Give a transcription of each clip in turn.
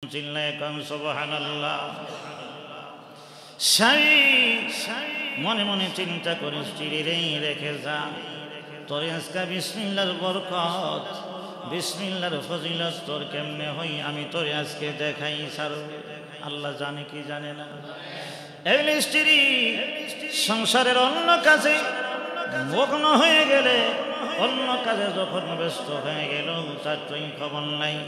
সুবহানাল্লাহ। স্বামী মনে মনে চিন্তা করে স্ত্রীর রেখে যা, তোর আজকে বিসমিল্লাহর বরকত, বিসমিল্লাহর ফজিলত তোর কেমনে হই আমি তোর আজকে দেখাই সার। আল্লাহ জানে কি জানে না। এই স্ত্রী সংসারের অন্য কাজে মগ্ন হয়ে গেলে, অন্য কাজে যখন ব্যস্ত হয়ে গেল তার তুই খবর নাই।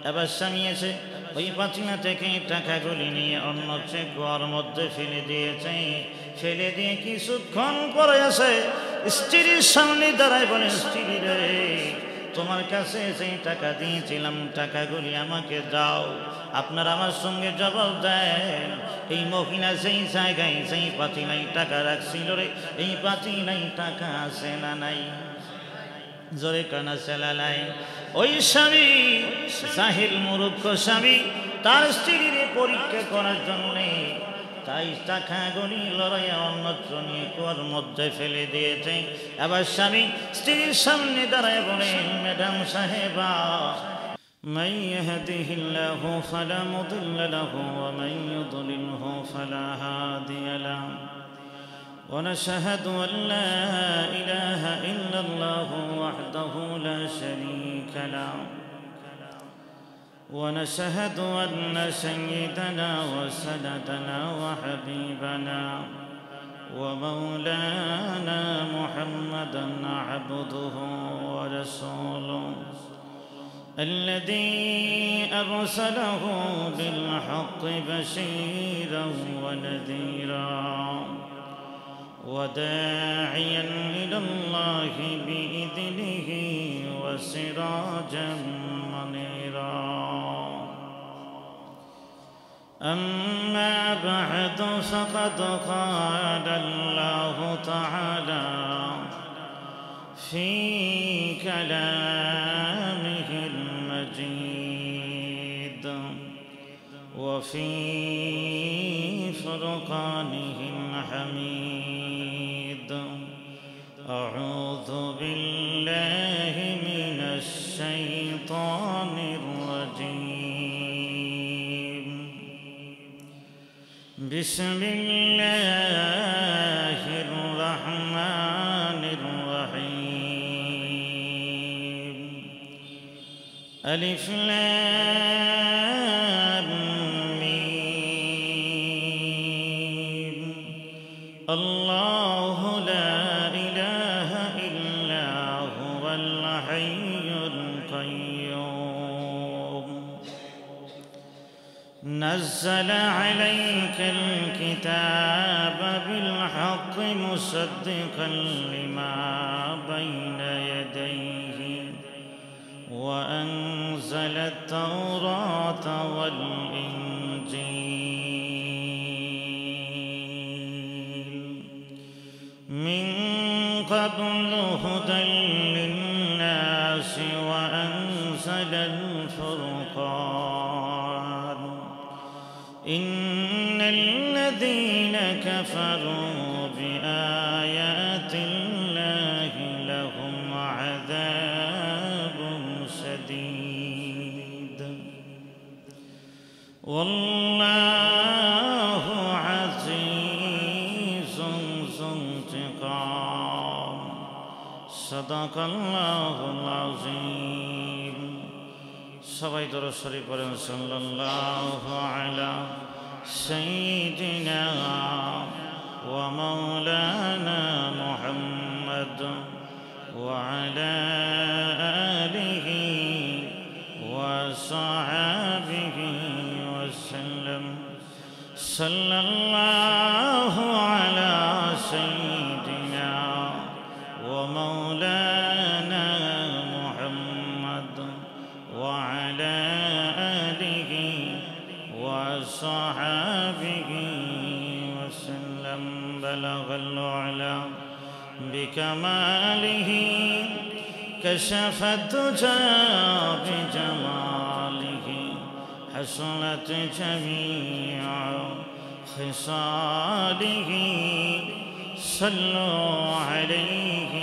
এবার স্বামী এসে ওই পাচিনা থেকে টাকাগুলি নিয়ে অন্য চেকুয়ার মধ্যে ফেলে দিয়েছে। ফেলে দিয়ে কিছুক্ষণ পরে আসে স্ত্রীর সামনে দাঁড়ায় বলে, স্ত্রী রে, তোমার কাছে সেই টাকা দিয়েছিলাম, টাকাগুলি আমাকে দাও। আপনার আমার সঙ্গে জবাব দেন, এই মহিলা সেই জায়গায় সেই পাচিনায় টাকা রাখছিল রে, এই পাচিনায় টাকা আছে না নাই? জোরে কানা চালালাই। ওই স্বামী জাহিল মূর্খ স্বামী তার স্ত্রীর পরীক্ষা করার জন্যে তাই টাকাগুলি লড়াইয়া অন্যত্র নিয়ে কুয়ার মধ্যে ফেলে দিয়েছে। এবার স্বামী স্ত্রীর সামনে দাঁড়ায় বলে, ম্যাডাম সাহেবা, من يهده الله فلا مضل له ومن يضلله فلا هادي له ونشهد أن لا إله إلا الله وحده لا شريك له ونشهد أن سيدنا وسندنا وحبيبنا ومولانا محمدا عبده ورسوله الذي أرسله بالحق بشيرا ونذيرا وداعيا إلى الله بإذنه وسراجا منيرا. أما بعد فقد قال الله تعالى في كلامه المجيد وفي فرقانه الحميد. أعوذ بالله من الشيطان الرجيم. بسم الله الرحمن الرحيم. ألف لام ميم. الله لا إله إلا هو الحي القيوم. نزل عليك الكتاب بالحق مصدقا لما بين يديه وأنزل التوراة والإنجيل من قبل هدى للناس وأنزل الفرقان. إن الذين كفروا بآيات الله لهم عذاب شديد والله عزيز ذو انتقام. صدق الله العظيم. সবাই দরুদ শরীফ পড়েন, সাল্লাল্লাহু আলা সাইয়্যিদিনা ওয়া মাওলানা মুহাম্মদ ওয়া আলা আলিহি ওয়া সাহবিহি ওয়া সাল্লাম. সাল্লাল্লাহু আলা সাইয়্যিদিনা ওয়া মাওলানা মুহাম্মদ ওয়া আলা আলিহি ওয়া সাহবিহি ওয়া সাল্লাম. বালাগাল উলা بكماله كشف الدجى بجماله حصلت جميع خصاله. صلوا عليه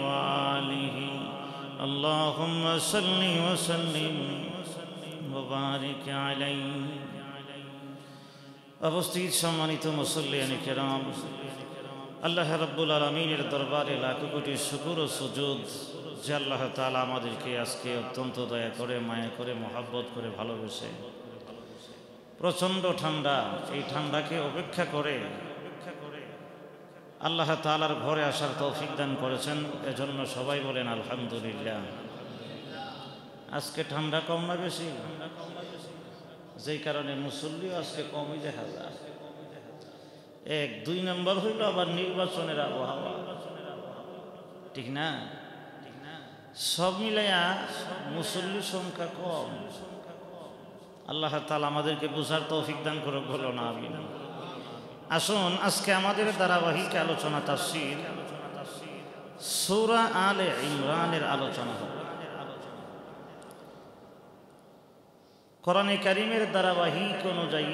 وآله. اللهم صل وسلم وبارك عليه উপস্থিত সম্মানিত মুসল্লিয়ান কিরাম, আল্লাহ রাব্বুল আলামিনের দরবারে লাখ কোটি শুকর ও সুজুদ যে আল্লাহ তাআলা আমাদেরকে আজকে অত্যন্ত দয়া করে, মায়া করে, মহব্বত করে ভালোবেসে প্রচণ্ড ঠান্ডা, এই ঠান্ডাকে উপেক্ষা করে আল্লাহ তাআলার ঘরে আসার তৌফিক দান করেছেন। এজন্য সবাই বলেন আলহামদুলিল্লাহ। আজকে ঠান্ডা কম না বেশি? যেই কারণে মুসল্লিও আজকে কমই দেখা যায়। এক দুই নম্বর হইল আবার নির্বাচনের আবহাওয়া, ঠিক না? সব মিলাইয়া মুসল্লির সংখ্যা কম। আল্লাহ তাআলা আমাদেরকে বুঝার তৌফিক দান করুক, বলো না আমিন। আসুন আজকে আমাদের ধারাবাহিক আলোচনা তাফসীর সূরা আলে ইমরানের আলোচনা হবে। কোরআনে কারীমের ধারাবাহিক অনুযায়ী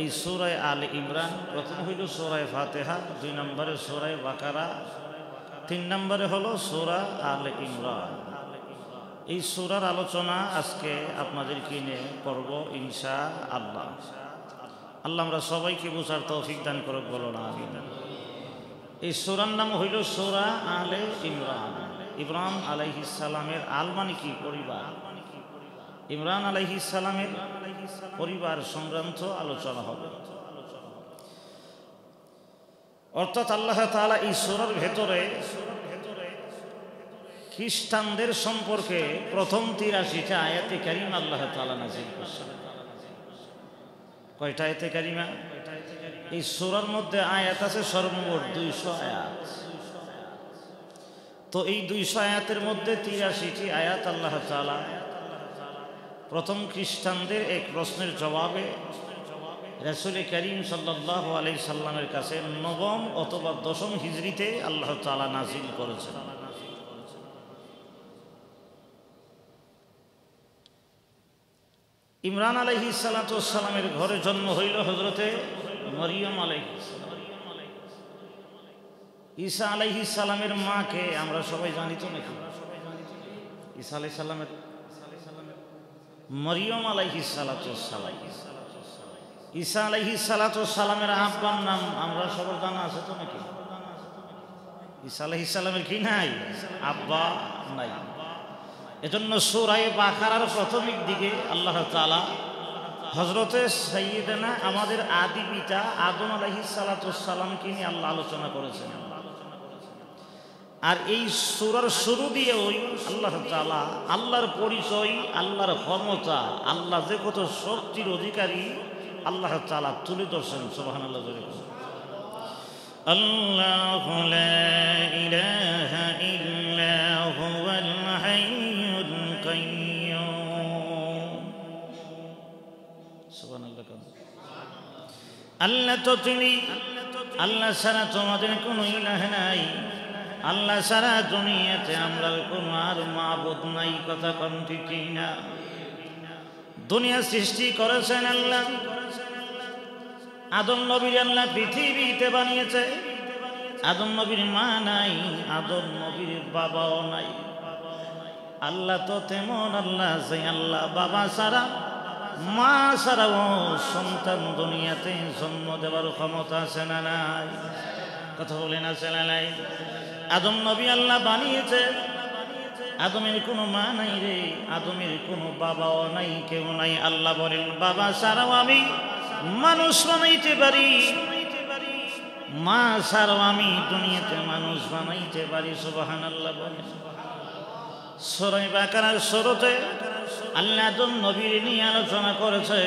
এই সূরা আলে ইমরান প্রথম হইল সূরা ফাতিহা, 2 নম্বরে সূরা বাকারা, 3 নম্বরে হলো সূরা আলে ইমরান। এই সূরার আলোচনা আজকে আপনাদেরকে নিয়ে করব ইনশাআল্লাহ। আল্লাহ আমরা সবাইকে বুঝার তৌফিক দান করুক, বলো না আমিন। এই সূরার নাম হইল সূরা আলে ইমরান। ইব্রাহিম আলাইহিস সালামের আল মানে কি? পরিবার। ইমরান আলাইহিস সালামের পরিবার সংক্রান্ত আলোচনা হবে। অর্থাৎ আল্লাহ তাআলা এই সূরার ভেতরে খ্রিস্টানদের সম্পর্কে প্রথম 83টা আয়াতে কারিমা আল্লাহ তাআলা নাযিল করেছেন। কয়টা আয়াতে কারিমা? এই সূরার মধ্যে আয়াত আছে সর্বমোট 200 আয়াত। তো এই 200 আয়াতের মধ্যে 83টি আয়াত আল্লাহ তাআলা প্রথম খ্রিস্টানদের এক প্রশ্নের জবাবে রাসূল করিম সাল্লাল্লাহু আলাইহি সাল্লামের কাছে 9ম অথবা 10ম হিজরিতে আল্লাহ তাআলা নাযিল করেছেন। ইমরান আলাইহিস সালাতু ওয়াস সালামের ঘরে জন্ম হইল হযরতে মরিয়ম আলাইহিস সালাম। ঈসা আলাইহিস সালামের মাকে আমরা সবাই জানি তো নাকি? ঈসা আলাইহিস সালামের মরিয়ম আলাইহিস সালাতু ওয়াস সালাম। ঈসা আলাইহিস সালাতু ওয়াস সালামের আব্বার নাম আমরা সবার জানা আছে তো নাকি? ঈসা আলাইহিস সালামের কি নাই? আব্বা নাই। এজন্য সূরা বাকারার প্রথমিক দিকে আল্লাহ তাআলা হযরতে সাইয়্যিদানা আমাদের আদি পিতা আদম আলাইহিস সালাতু ওয়াস সালামকে নিয়ে আল্লাহ আলোচনা করেছেন। আর এই সূরার শুরু দিয়ে ওই আল্লাহ তাআলা আল্লাহর পরিচয়, আল্লাহর ক্ষমতা, আল্লাহ যে কত শক্তির অধিকারী আল্লাহ তাআলা তুলে ধরছেন। সুবহানাল্লাহ। আল্লাহু লা ইলাহা ইল্লা হুয়াল হাইয়ুল কাইয়্যুম। সুবহানাল্লাহ। আল্লাহ তো তিনি, আল্লাহ ছাড়া তোমাদের কোনো ইলাহ নাই, আল্লাহ ছাড়া দুনিয়াতে আমরা কোনো আর মাবুদ নাই। কথা কোন ঠিক না? দুনিয়া সৃষ্টি করেছেন আল্লাহ। আদম নবীর আল্লাহ পৃথিবীতে বানিয়েছে। আদম নবীর মা নাই, আদম নবীর বাবাও নাই। আল্লাহ তো তেমন আল্লাহ যে আল্লাহ বাবা ছাড়া, মা ছাড়াও সন্তান দুনিয়াতে জন্ম দেওয়ার ক্ষমতা আছে না নাই? কথা বলেন আছে না নাই? আদম নবী আল্লাহ বানিয়েছে। আদমের কোনো মা নাই রে, আদমের কোনো বাবাও নাই, কেউ নাই। আল্লাহ বলেন বাবা ছাড়াও আমি মানুষ বানাইতে পারি, মা ছাড়াও আমি দুনিয়াতে মানুষ বানাইতে পারি। সুবহানাল্লাহ বলেন। সূরা বাকারার শুরুতে আল্লাহ আদম নবীর নিয়ে আলোচনা করেছে।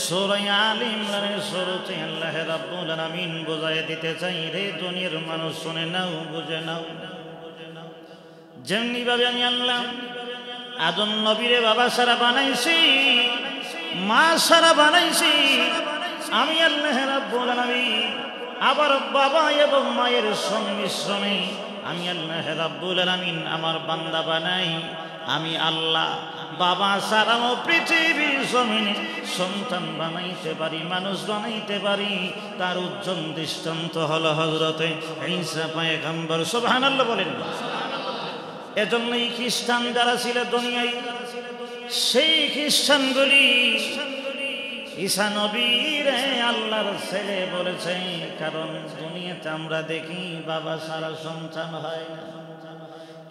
সূরা আলে ইমরানের শুরুতে আল্লাহ রাব্বুল আলামিন বোঝায় দিতে চাই, রে দুনিয়ার মানুষ শুনে নাও, বুঝে নাও। যেমনি ভাবে আমি আল্লাহ আদম নবীরে বাবা ছাড়া বানাইছি, মা ছাড়া বানাইছি, আমি আল্লাহ রাব্বুল আলামিন আবার বাবা এবং মায়ের সংমিশ্রণে আমি আল্লাহ রাব্বুল আলামিন আমার বান্দা বানাই। আমি আল্লাহ বাবা ছাড়াও পৃথিবীর জমিনে সন্তান বানাইতে পারি, মানুষ বানাইতে পারি। তার উজ্জ্বল দৃষ্টান্ত হলো হযরতে ঈসা পয়গম্বর। সুবহানাল্লাহ বলেন। এজন্যই খ্রিস্টান যারা ছিল দুনিয়ায়, সেই খ্রিস্টানগুলি ঈসা নবীরে আল্লাহর ছেলে বলেছে, কারণ দুনিয়াতে আমরা দেখি বাবা সারা সন্তান হয় না।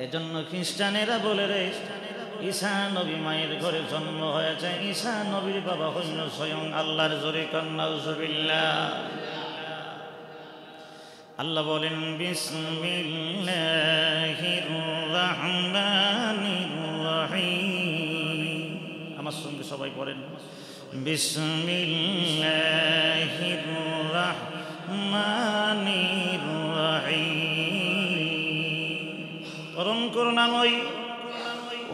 এজন্য খ্রিস্টানেরা বলে রে ঈসা নবী মায়ের ঘরে জন্ম হয়েছে, ঈসা নবীর বাবা হইল স্বয়ং আল্লাহর। জোরে নাউজুবিল্লাহ। আল্লাহ বলেন বিসমিল্লাহির রাহমানির রাহিম। আমার সঙ্গে সবাই পড়েন বিসমিল্লাহির রাহমানির রাহিম। পরম করুণাময়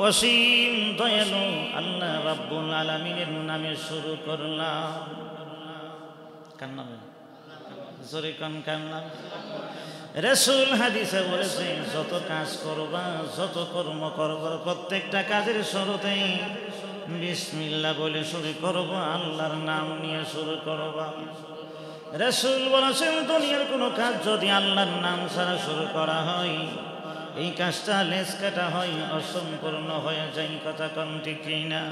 অসীম দয়ালু আল্লাহ রাব্বুল আলামিনের নামে শুরু করলাম। কার নামে? জোরে কান কার নাম? রাসূল হাদিসে বলেছে, যত কাজ করবা, যত কর্ম করবা, প্রত্যেকটা কাজের শুরুতে বিসমিল্লাহ বলে শুরু করব, আল্লাহর নাম নিয়ে শুরু করবা। রাসূল বলেছেন, দুনিয়ার কোনো কাজ যদি আল্লাহর নাম ছাড়া শুরু করা হয়, এই কাজটা লেজ কাটা হয়, অসম্পূর্ণ হয়ে যায়। কথা কোন ঠিক না?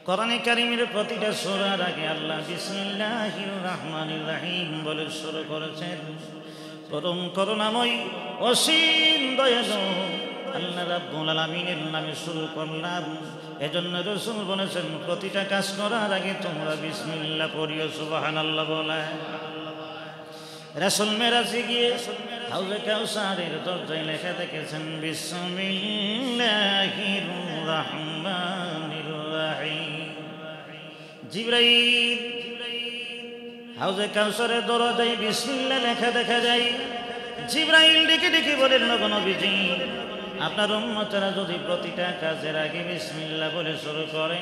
কোরআনে কারীমের প্রতিটা সূরার আগে আল্লাহ বিসমিল্লাহির রাহমানির রাহিম বলে শুরু করেছেন। পরম করুণাময় অসীম দয়ালু আল্লাহ রাব্বুল আলামিনের নামে শুরু করলাম। এজন্য রাসূল বলেছেন, প্রতিটা কাজ করার আগে তোমরা বিসমিল্লাহ পড়িও। সুবহানাল্লাহ বলে রাসূল মেরাজে গিয়ে হাউজে কাউসারের দরজায় লেখা দেখেছেন বিসমিল্লাহির রাহমানির রাহিম। জিবরাইল হাউজে কাউসারের দরজায় বিসমিল্লাহ লেখা দেখা যায়। জিবরাইল ডেকে ডেকে বলেন, নবীজি, আপনার উম্মতেরা যদি প্রতিটা কাজের আগে বিসমিল্লাহ বলে শুরু করে,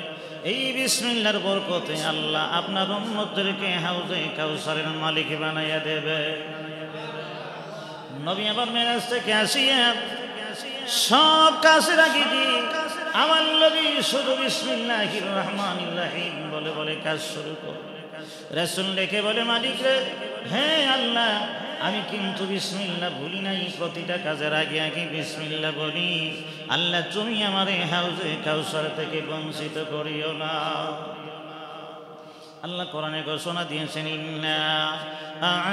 এই বিসমিল্লাহর বরকতে আল্লাহ আপনার উম্মতদেরকে হাউজে কাউসারের মালিক বানাইয়া দেবে। নবী আবার মেরাজ থেকে আসিয়া সব কাজের আগে দিয়ে আমার নবী শুধু বিসমিল্লাহির রাহমানির রাহিম বলে বলে কাজ শুরু করে। রাসূল ডেকে বলে, মালিক রে, হ্যাঁ আল্লাহ, আমি কিন্তু বিসমিল্লাহ ভুলি নাই, প্রতিটা কাজের আগে আগে বিসমিল্লাহ বলি। আল্লাহ, তুমি আমারে হাউজে কাউসার থেকে বঞ্চিত করিও না। আল্লাহ কোরআনে ঘোষণা দিয়েছেন, ইন্না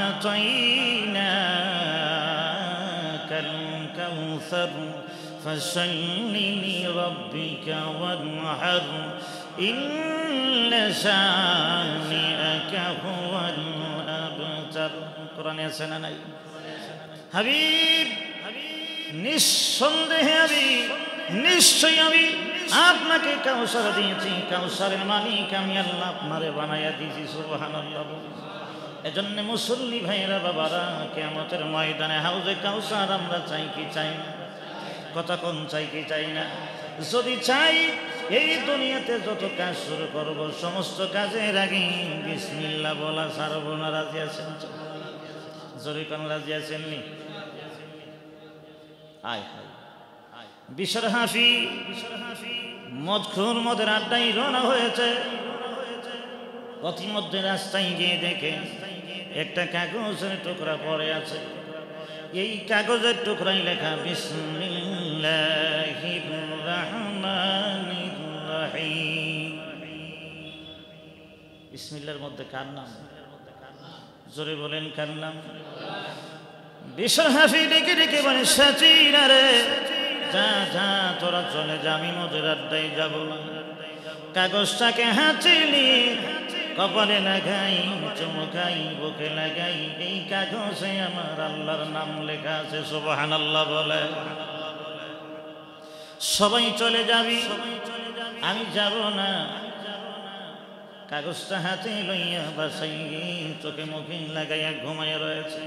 আ'তাইনাকাল কাউসার ফাসাল্লি লিরাব্বিকা ওয়ানহার ইন্না শানিআকা হুয়াল আবতার। কোরআনে আছে না নাই? হাবিব, নিঃসন্দেহে আমি, নিশ্চয়ই আমি আপনাকে কাউসার দিয়েছি, কাউসারের মালিক আমি আল্লাহ আপনারে বানাইয়া দিয়েছি। সুবহানাল্লাহ। এজন্য মুসল্লি ভাইরা বাবারা, কিয়ামতের ময়দানে হাউজে কাউসার আমরা চাই কি চাই না? কথা কোন চাই কি চাই না? যদি চাই, এই দুনিয়াতে যত কাজ শুরু করব, সমস্ত কাজের আগে বিসমিল্লাহ বলা ছাড়ব না। রাজি আছেন? জোরে কোন রাজি আছেননি? আয় হায়, বিশর হাফি মদখুর মদের আড্ডায় রওনা হয়েছে। পথিমধ্যে রাস্তায় গিয়ে দেখে একটা কাগজের টুকরা পড়ে আছে। এই কাগজের টুকরাই লেখা বিসমিল্লাহির রাহমানির রাহিম। বিসমিল্লাহর মধ্যে কার নাম? জোরে বলেন কার নাম? বিশর হাফি ডেকে ডেকে বলে, সাচিরা রে, যা যা তোরা চলে যা, আমি মদের আড্ডায় যাব না। কাগজটাকে হাতে নিয়ে কপালে লাগাই, চমকাই, বুকে লাগাই, এই কাগজে আমার আল্লাহর নাম লেখা আছে। সুবহানাল্লাহ বলে সবাই চলে যাবি, আমি যাব না। কাগজটা হাতে লইয়া বাসাই চোখে মুখে লাগাইয়া ঘুমাইয়া রয়েছে।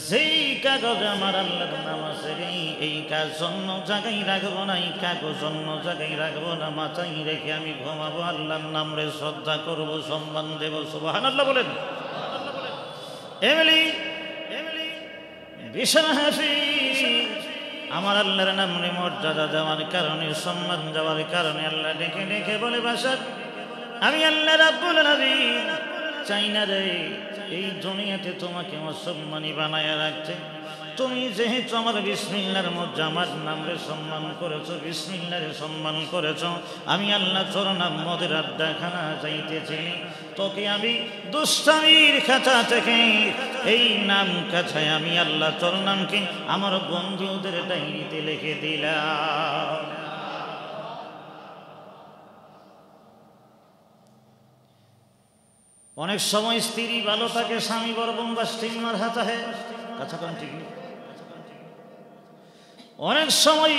যেই কাগজ আমার আল্লাহর নাম আছে, এই কাজ অন্য জায়গায় রাখবো না, এই কাগজ অন্য জায়গায় রাখবো না, মাথায় রেখে আমি ঘুমাবো, আল্লাহর নাম রে শ্রদ্ধা করবো, সম্মান দেব। সুবহানাল্লাহ বলেন। এমনি বিশর হাফি আমার আল্লাহর নাম রে মর্যাদা দেওয়ার কারণে, সম্মান দেওয়ার কারণে আল্লাহ ডেকে ডেকে বলে, বাসার আমি আল্লাহ রাব্বুল আলামিন চাই না রে এই দুনিয়াতে তোমাকে অসম্মানী বানায়া রাখতে, তুমি যেহেতু আমার বিসমিল্লাহর মধ্যে আমার নামরে সম্মান করেছো, বিসমিল্লাহরে সম্মান করেছো, আমি আল্লাহ তোর নাম মদের আড্ডাখানা যাইতেছি, তোকে আমি দুষ্টামির খাঁচা থেকে এই নাম কাছায় আমি আল্লাহ তোর নামকে আমার বন্ধুদের ডায়েরিতে লিখে দিলাম। অনেক সময় স্ত্রী ভালো থাকে, স্বামী বড় বোমবাস্টিং মার হাতা হে কথা কম ঠিক নেই। অনেক সময়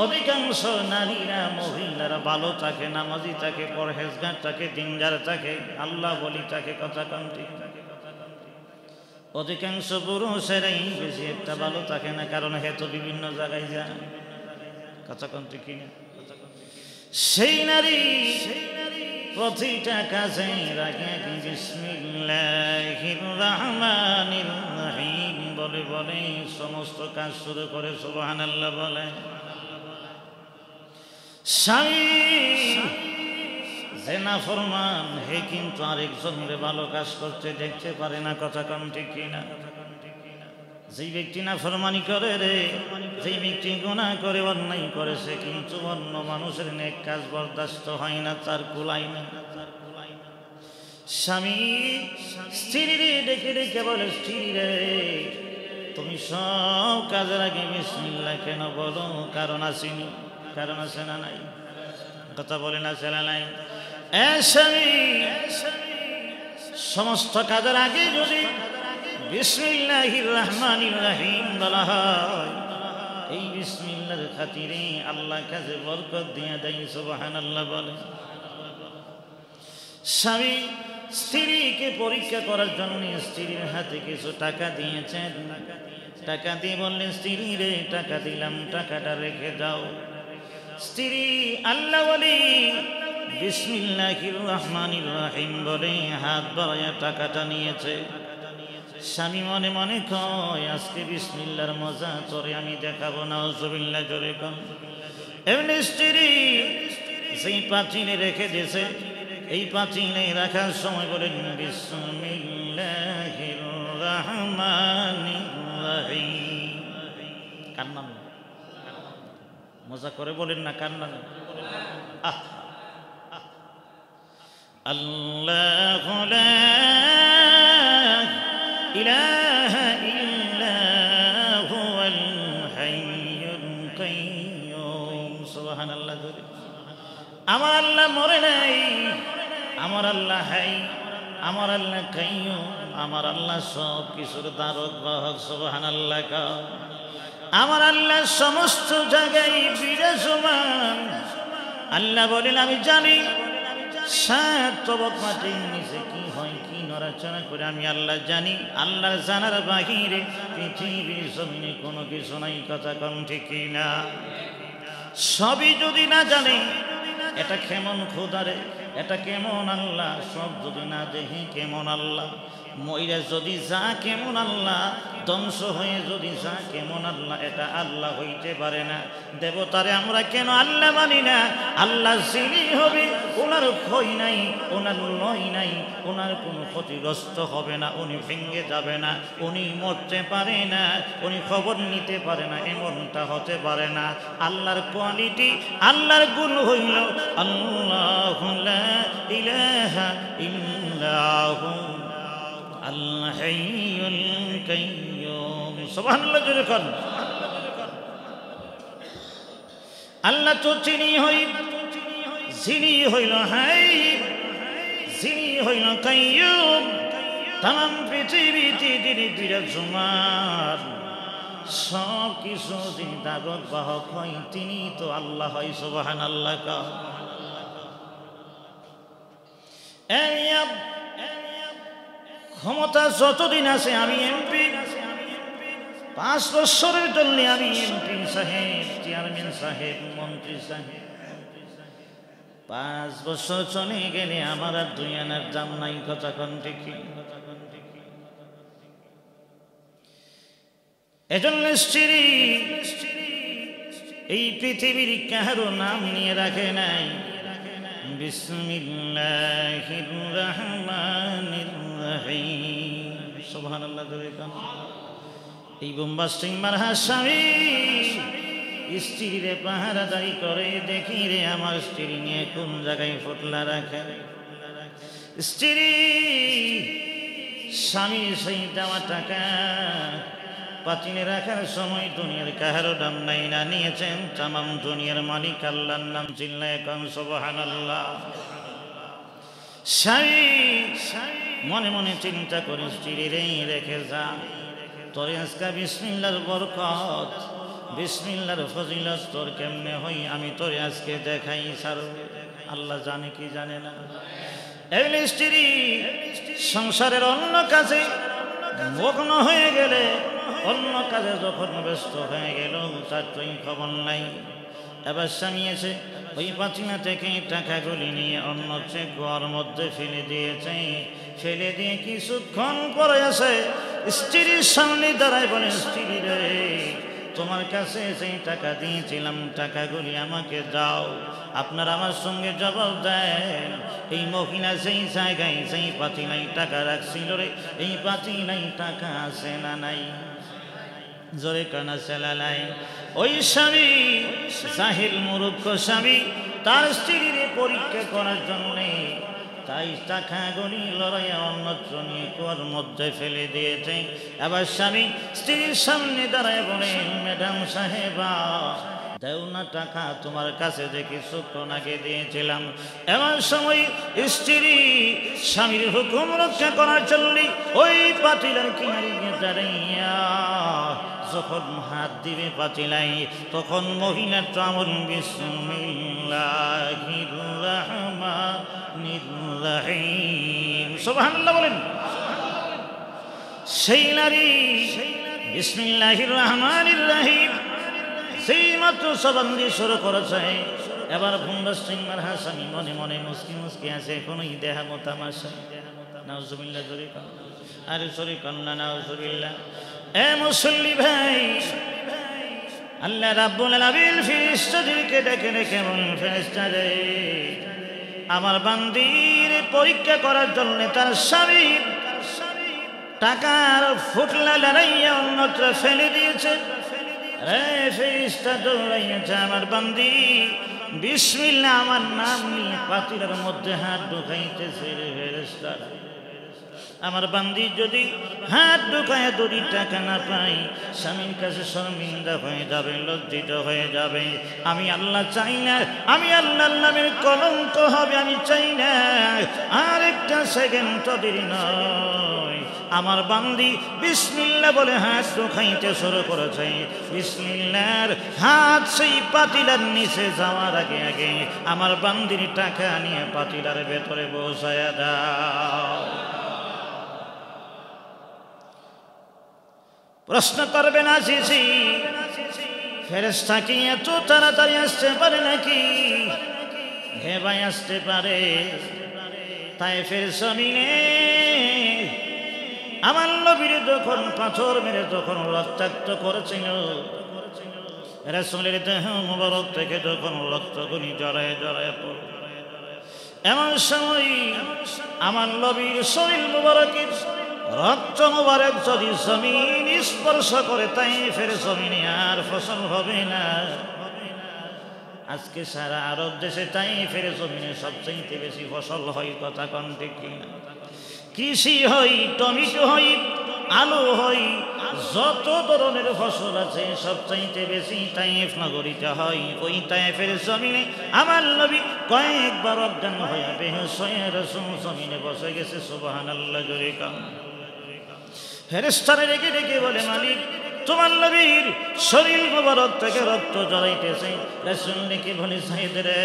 অধিকাংশ নারীরা মহিলারা ভালো থাকে, নামাজি থাকে, পরহেজগার থাকে, দিনদার থাকে, আল্লাহ বলি থাকে, কথা কম ঠিক। অধিকাংশ পুরুষেরাই বেশি একটা ভালো থাকে না, কারণ হেতু বিভিন্ন জায়গায় যায়, কথা কম ঠিক কিনা। সেই নারী প্রতিটা কাজে রাখে বিসমিল্লাহির রহমানির রহিম বলে বলে সমস্ত কাজ শুরু করে, সুবহানাল্লাহ বলে। স্বামী যে নাফরমান হে কিন্তু আরেকজনের ভালো কাজ করতে দেখতে পারে না, কথা কম ঠিক কিনা। যেই ব্যক্তি নাফরমানি করে রে, যেই ব্যক্তি গুনাহ করে, অন্যায় করে, সে কিন্তু অন্য মানুষের নেক কাজ বরদাস্ত হয় না, তার কুলাই না। স্বামী স্ত্রীরে ডেকে ডেকে বলে, স্ত্রী রে তুমি সব কাজের আগে বিসমিল্লাহ কেন বলো? কারণ আসেনি, কারণ আছে না নাই, কথা বলে না ছেলে নাই। স্বামী সমস্ত কাজের আগে যদি বিসমিল্লাহির রহমানির রহিম বলা হয়, এই বিসমিল্লাহর খাতিরে আল্লাহ কাজে বরকত দিয়ে দেয়, সুবহানাল্লাহ বলে। স্বামী স্ত্রীকে পরীক্ষা করার জন্য স্ত্রীর হাতে কিছু টাকা দিয়েছেন, টাকা দিয়ে বললেন, স্ত্রী রে টাকা দিলাম, টাকাটা রেখে দাও। স্ত্রী আল্লাহ বলি বিসমিল্লাহির রহমানির রহিম বলে হাত বাড়ায়া টাকাটা নিয়েছে। স্বামী মনে মনে কয়, আজকে বিসমিল্লাহর মজা তোরে আমি দেখাবো, নাউজুবিল্লাহ জোরে কম। এমনি স্ত্রী সেই পাঁচিলে রেখে দিয়েছে, এই পাঁচিলে রাখার সময় বলেন বিসমিল্লাহির রহমানির রহিম। কার নামে মজা করে বলেন না, কার নামে? আল্লাহু লা ইলাহা ইল্লা হুয়াল হাইয়ুল কাইয়্যুম, সুবহানাল্লাহ। আমার আল্লাহ মরে নাই, আমার আল্লাহ হাই, আমার আল্লাহ কাইয়্যুম, আমার আল্লাহ সব কিছুর ধারক বাহক, সুবহানাল্লাহ। আমার আল্লাহ সমস্ত জায়গায় বিরাজমান। আল্লাহ বলেন আমি জানি সাত তবক মাটির নিচে কি হয়, কি নড়াচড়া করে, আমি আল্লাহ জানি। আল্লাহর জানার বাহিরে পৃথিবীর জমিনে কোনো কিছু নাই, কথা কম ঠিক না। সবই যদি না জানে এটা কেমন খোদারে, এটা কেমন আল্লাহ, সব যদি না দেখে কেমন আল্লাহ, মইরা যদি যা কেমন আল্লাহ, ধ্বংস হয়ে যদি যা কেমন আল্লাহ, এটা আল্লাহ হইতে পারে না। দেবতারে আমরা কেন আল্লাহ মানি না? আল্লাহ যিনি হবে ওনার ক্ষয় নাই, ওনার লয় নাই, ওনার কোনো ক্ষতিগ্রস্ত হবে না, উনি ভেঙে যাবে না, উনি মরতে পারে না, উনি খবর নিতে পারে না, এমনটা হতে পারে না। আল্লাহর কোয়ালিটি, আল্লাহর গুণ হইল আল্লাহু লা ইলাহা ইল্লাহু আল হাইয়ুল কাইয়্যুম, সুবহানাল্লাহ জোরে কোন। আল্লাহ তো যিনি হইল হাই, যিনি হইল কাইয়্যুম, তামাম পৃথিবীতে যিনি বিরাজমান, সব কিছু যিনি ধারক বাহক হয়, তিনি তো আল্লাহ হয়, সুবহানাল্লাহ। ক্ষমতা যতদিন আছে আমি এমপি, 5 বছরের জন্য আমি এমপি সাহেব, চেয়ারম্যান সাহেব, মন্ত্রী সাহেব। 5 বছর চলে গেলে আমার আর 2 আনার দাম নাই, কথা কোন ঠিক। এজন্য স্ত্রী এই পৃথিবীর কারো নাম নিয়ে রাখে নাই। বিসমিল্লাহির রহমানির রহিম, সুবহানাল্লাহ। এই বোম্বাস্টিং মারহা স্বামী স্ত্রীরে পাহারাদারি করে, দেখি রে আমার স্ত্রী নিয়ে কোন জায়গায় ফটলা রাখে। স্ত্রী স্বামীর সেই দেওয়া টাকা পাতিলে রাখার সময় দুনিয়ার কাহারও দাম নাই না, নিয়েছেন তামাম দুনিয়ার মালিক আল্লাহর নাম চিল্লায় কম সুবহানাল্লাহ। স্বামী মনে মনে চিন্তা করে স্ত্রী রে রেখে যা, তোরে আজকা বিসমিল্লাহর বরকত বিসমিল্লাহর ফজিলত তোর কেমনে হই আমি তোরে আজকে দেখাই সার। আল্লাহ জানে কি জানে না। এমনি স্ত্রী সংসারের অন্য কাজে মগ্ন হয়ে গেলে, অন্য কাজে যখন ব্যস্ত হয়ে গেল তার তো খবর নাই। এবার স্বামী এসে ওই পাচিনা থেকে টাকাগুলি নিয়ে অন্য চেকুয়ার মধ্যে ফেলে দিয়েছে। ফেলে দিয়ে কিছুক্ষণ পরে আসে স্ত্রীর সামনে দাঁড়ায় বলে, স্ত্রী রে তোমার কাছে সেই টাকা দিয়েছিলাম, টাকাগুলি আমাকে দাও। আপনার আমার সঙ্গে জবাব দেন, এই মহিলা সেই জায়গায় সেই পাতিলাই টাকা রাখছিল রে, এই পাতিলাই টাকা আছে না নাই? জোরে কানা চালালাই। ওই স্বামী জাহিল মূর্খ স্বামী তার স্ত্রীর পরীক্ষা করার জন্যে তাই টাকাগুলি লড়াইয়া অন্যত্র নিয়ে কুয়ার মধ্যে ফেলে দিয়েছে। আবার স্বামী স্ত্রীর সামনে দাঁড়ায় বলে, ম্যাডাম সাহেবা দেও না টাকা, তোমার কাছে যে কিছুক্ষণ আগে দিয়েছিলাম। এমন সময় স্ত্রী স্বামীর হুকুম রক্ষা করার জন্য ওই পাতিলার কিনারে গিয়ে দাঁড়াইয়া যখন হাত দিবে পাতিলাই, তখন মহিলার আমল বিসমিল্লাহির রাহমানির রাহিম সুবহানাল্লাহ বলেন। সেই নারী বিসমিল্লাহির রাহমানির রাহিম সেই মাত্র জবান দিয়ে শুরু করেছে। এবার বোম্বাস্টিং মারহা স্বামী মনে মনে মুসকি মুসকি আছে, এখনোই দেখাবো তামাশা। নাউজুবিল্লাহ জোরে কান, আরে জোরে কান না নাউজুবিল্লাহ। এ মুসল্লি ভাই, আল্লাহ রাব্বুল আলামিন ফেরেশতাদেরকে ডেকে ডেকে বলেন, ফেরেশতা রে আমার বান্দির পরীক্ষা করার জন্য তার স্বামী টাকার ফুটলা লড়াইয়া অন্যত্র ফেলে দিয়েছে। রে ফেরেশতা দৌড়াইয়াছে, আমার বান্দি বিসমিল্লাহ আমার নাম নিয়ে পাতিলার মধ্যে হাত ঢুকাইতেছে। রে ফেরেশতা আমার বান্দি যদি হাত ঢুকায় যদি টাকা না পাই, স্বামীর কাছে শর্মিন্দা হয়ে যাবে, লজ্জিত হয়ে যাবে। আমি আল্লাহ চাই না, আমি আল্লাহর নামের কলঙ্ক হবে, আমি চাই না। আর একটা সেকেন্ড তো দেরি নয়, আমার বান্দি বিসমিল্লাহ বলে হাত ঢুকাইতে শুরু করেছে। বিসমিল্লাহর হাত সেই পাতিলার নিচে যাওয়ার আগে আগে আমার বান্দির টাকা নিয়ে পাতিলার ভেতরে বসায়া দাও। প্রশ্ন করবে না শিশি, ফেরেশতা কি এত তাড়াতাড়ি আসতে পারে নাকি? হে ভাই আসতে পারে। তায়েফের জমিনে আমার নবীর যখন পাথর মেরে যখন রক্তাক্ত করেছিল, রাসূলের দেহ মুবারক থেকে যখন রক্তগুলি জড়ায় জড়ায় পড়ে, এমন সময় আমার নবীর শরীর মুবারকের রক্ত মুবারক যদি জমিন স্পর্শ করে, তায়েফের জমিনে আর ফসল হবে না। আজকে সারা আরব দেশে তায়েফের জমিনে সবচেয়ে বেশি ফসল হয়, কথা কোন ঠিক কিনা? কৃষি হয়, টমেটো হয়, আলু হয়, যত ধরনের ফসল আছে সবচাইতে বেশি তায়েফ নগরীতে হয়। ওই তায়েফের জমিনে আমার নবী কয়েকবার অজ্ঞান হয়ে বেহুশ হয়ে রাসূল জমিনে বসে গেছে। সুবহানাল্লাহ জোরে কান। ফেরেশতারা ডেকে ডেকে বলে, মালিক তোমার নবীর শরীর মুবারক থেকে রক্ত জড়াইতেছে। রাসূল ডেকে বলে, সাইয়েদ রে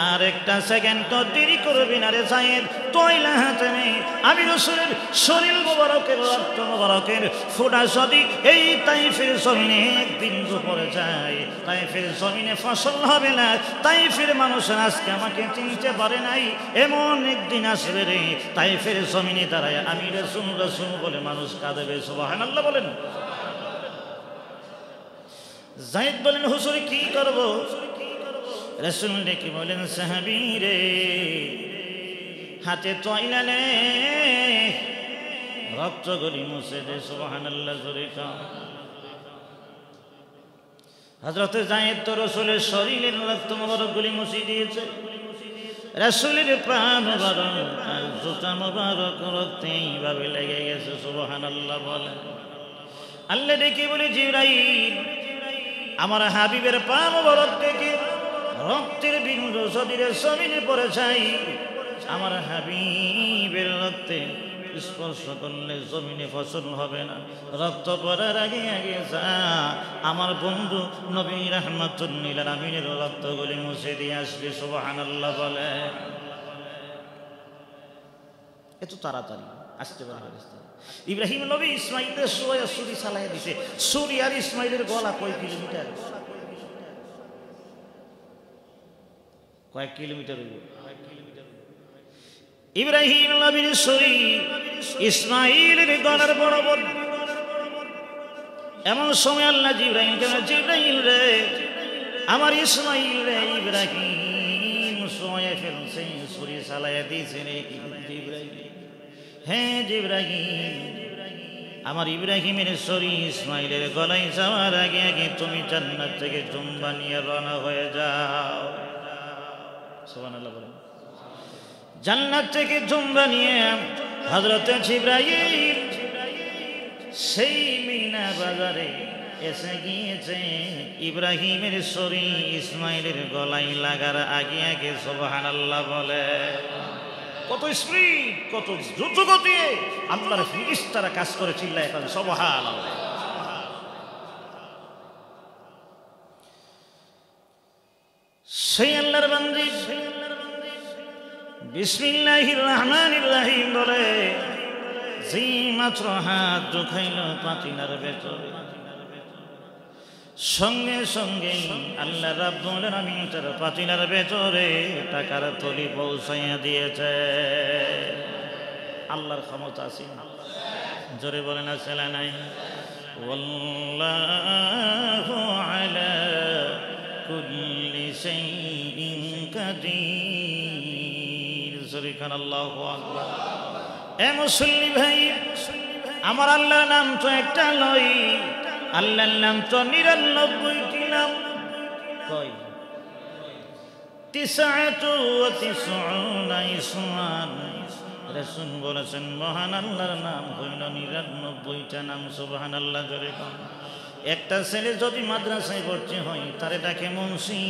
আর একটা সেকেন্ড তো দেরি করবি না রে সাইয়েদ, তয়লা হাতে নেই। আমি রাসূলের শরীর মুবারকের রক্ত মুবারকের ফোঁটা যদি এই তায়েফের জমিনে এক বিন্দু পড়ে যায়, তায়েফের জমিনে ফসল হবে না। তায়েফের মানুষের আজকে আমাকে চিনতে পারে নাই, এমন একদিন আসবে রে তায়েফের জমিনে দাঁড়ায় আমি রাসূল রাসূল বলে মানুষ কাঁদবে। সুবহানাল্লাহ বলেন। যায়েদ বলেন, হুজুর কি করব? রাসূল ডেকে বলেন, সাহাবী রে হাতে তয়লা নে, রক্তগুলি মুছে দে। সুবহানাল্লাহ জোরে কান। হযরতে যায়েদ তো রাসূলের শরীরের রক্ত মোবারকগুলি মুছে দিয়েছে, রাসূলের পা মোবারক আর জুতা মোবারক রক্তে এইভাবে লেগে গেছে। সুবহানাল্লাহ বলে। আল্লাহ ডেকে বলে, জিবরাইল, আমার হাবিবের পা মোবারক থেকে রক্তের বিন্দু যদি জমিনে পড়ে যায়, আমার হাবিবের রক্তে স্পর্শ করলে জমিনে ফসল হবে না, রক্ত পড়ার আগে আগে যা আমার বন্ধু নবী রাহমাতুল লিল আলামিনের রক্তগুলি মুছে দিয়ে আসবে। সুবহানাল্লাহ বলে। এত তাড়াতাড়ি আসতে পারে। ইব্রাহিম নবী ইসমাইলের সোয়া ছুরি চালাই দিছে। ছুরি আর ইসমাইলের গলা কয় কিলোমিটার? কয়েক কিলোমিটার হইব। ইব্রাহিম নবীর ছুরি ইসমাইলের গলার বরাবর। এমন সময় আল্লাহ জিবরাইল রে, আমার ইসমাইল রে, ইব্রাহিম সোয়া ফেলছে, ছুরি চালাই দিয়েছে রে জিবরাইল। হ্যাঁ জিবরাইল, আমার ইব্রাহিমের ছুরি ইসমাইলের গলায় যাওয়ার আগে আগে তুমি জান্নাত থেকে জুম্বা নিয়ে রওনা হয়ে যাও। সুবহানাল্লাহ বলেন। জান্নাত থেকে জুম্বা নিয়ে হযরত জিবরাইল সেই মিনা বাজারে এসে গিয়েছে। ইব্রাহিমের ছুরি ইসমাইলের গলায় লাগার আগে আগে সুবহানাল্লাহ বলে। কত স্পিড, কত দ্রুত গতি আল্লাহর ফেরেশতারা কাজ করে, চিল্লায় এখন সুবহানাল্লাহ। সেই আল্লাহর বান্দী বিসমিল্লাহির রহমানির রহিম বলে যেই মাত্র হাত ঢুকাইল পাতিলার ভেতরে, সঙ্গে সঙ্গে আল্লাহ রাব্বুল আলামিন তার পাতিলার ভেতরে টাকার থলি পৌঁছাইয়া দিয়েছে। আল্লাহর ক্ষমতা আছে, জোরে বলেন আছে না নাই? ওয়াল্লাহু আলা কুল্লি শাইইন কাদির। জোরে কান আল্লাহু আকবার। এ মুসল্লি ভাই, আমার আল্লাহর নাম তো একটা নয়, আল্লাহর নাম তো ৯৯টি নাম। কই? ৯৯ ইসমান। রাসূল বলেছেন মহান আল্লাহর নাম হইল ৯৯টা নাম। সুবহানাল্লাহ জোরে কোন। একটা ছেলে যদি মাদ্রাসায় ভর্তি হয় তারে ডাকে মুন্সি,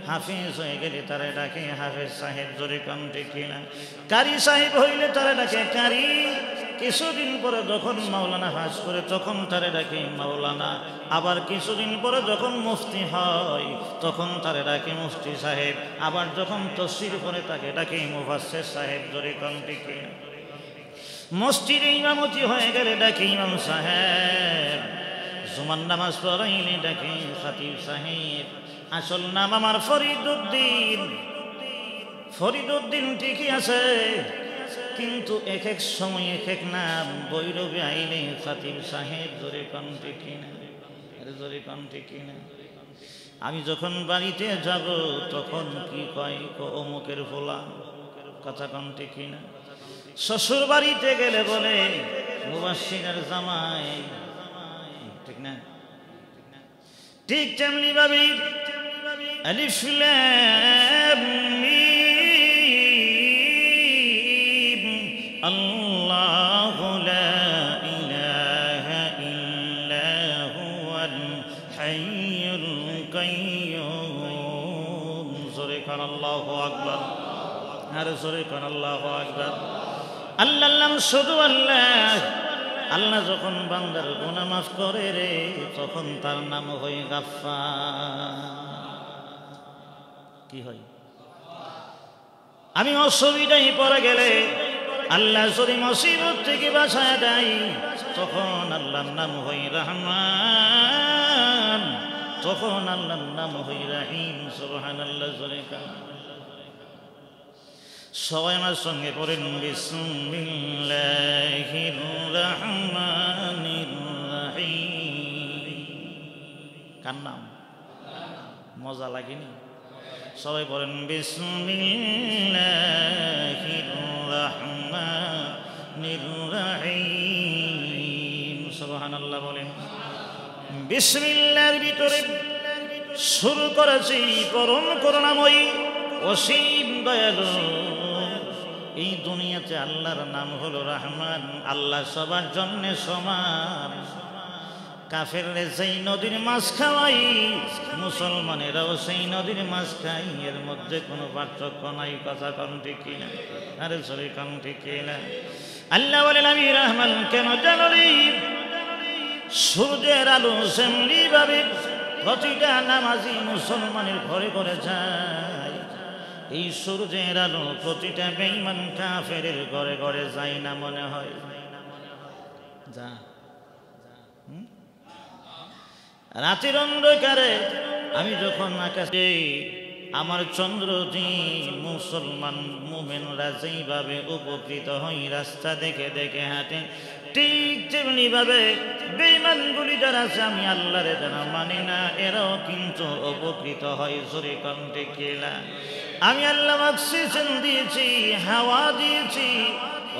হাফেজ হয়ে গেলে তারে ডাকে হাফেজ সাহেব। জোরে কোন ঠিক কিনা? কারি সাহেব হইলে তারে ডাকে কারি। কিছুদিন পরে যখন মাওলানা হাজ করে তখন তারে ডাকে মাওলানা। আবার কিছুদিন পরে যখন মুফতি হয় তখন তারে ডাকে মুফতি সাহেব। আবার যখন তাফসীর করে তাকে ডাকে মুফাসসির সাহেব। জোরে কোন ঠিক কিনা? মসজিদে ইমামতি হয়ে গেলে ডাকে ইমাম সাহেব। জুমার নামাজ পড়াইলে ডাকে খাতিব সাহেব। আসল নাম আমার ফরিদউদ্দিন। ফরিদউদ্দিন ঠিকই আছে, কিন্তু এক এক সময় এক এক নাম। বৈরবী আইলে খাতিব সাহেব। জোরে কোন ঠিক কিনা? জোরে কোন ঠিক কিনা? আমি যখন বাড়িতে যাব তখন কি কয়, অমুকের ফোলা। কথা কোন ঠিক কিনা? শ্বশুর বাড়িতে গেলে বলে মুবাশশিরের জামাই। ঠিক না? ঠিক তেমনি ভাবে আলিফ লাম মিম আল্লাহু লা ইলাহা ইল্লা হুয়াল হাইয়ুল কাইয়্যুম। জোরে কান আল্লাহু আকবার। আর জোরে কান আল্লাহু আকবার। আল্লাহর নাম শুধু আল্লাহ। আল্লাহ যখন বান্দার গুনাহ মাফ করে রে তখন তার নাম হয় গাফফার। কি হয়? আমি অসুবিধায় পড়ে গেলে আল্লাহ যদি মুসিবত থেকে বাঁচায় দেয় তখন আল্লাহর নাম হয় রহমান, তখন আল্লাহর নাম হয় রহিম। সুবহানাল্লাহ। জোরে কান। সবাই আমার সঙ্গে পড়েন বিসমিল্লাহির রহমানির রহিম। কার নাম? মজা লাগেনি? সবাই পড়েন বিসমিল্লাহির রহমানির রহিম। সুবহানাল্লাহ বলেন। বিসমিল্লাহর ভিতরে শুরু করেছি পরম করুণাময়ী অসীম দয়ালু। এই দুনিয়াতে আল্লাহর নাম হলো রহমান। আল্লাহ সবার জন্য সমান। কাফেররা সেই নদীর মাছ খাওয়াই, মুসলমানেরাও সেই নদীর মাছ খাই, এর মধ্যে কোনো পার্থক্য নাই। কথা কন ঠিক কিনা? আরে সরি কন ঠিক কিনা? আল্লাহ বলেন আমি রহমান কেন জানো রে? সূর্যের আলো সেমনি ভাবে প্রতিটা নামাজি মুসলমানের ঘরে ঘরে যায়। এই সূর্যের আলো প্রতিটা বেঈমান কাফেরের ঘরে ঘরে যায় না মনে হয়? যা রাতের অন্ধকারে আমি যখন আকাশে আমার চন্দ্রজি মুসলমান মুমিনরা যেইভাবে উপকৃত হই রাস্তা দেখে দেখে হাঁটে, ঠিক তেমনি ভাবে বেঈমানগুলি যারা আছে আমি আল্লাহর যারা মানি না এরাও কিন্তু উপকৃত হয়। জোরে কণ্ঠে কেলা আমি আল্লাহ অক্সিজেন দিয়েছি, হাওয়া দিয়েছি।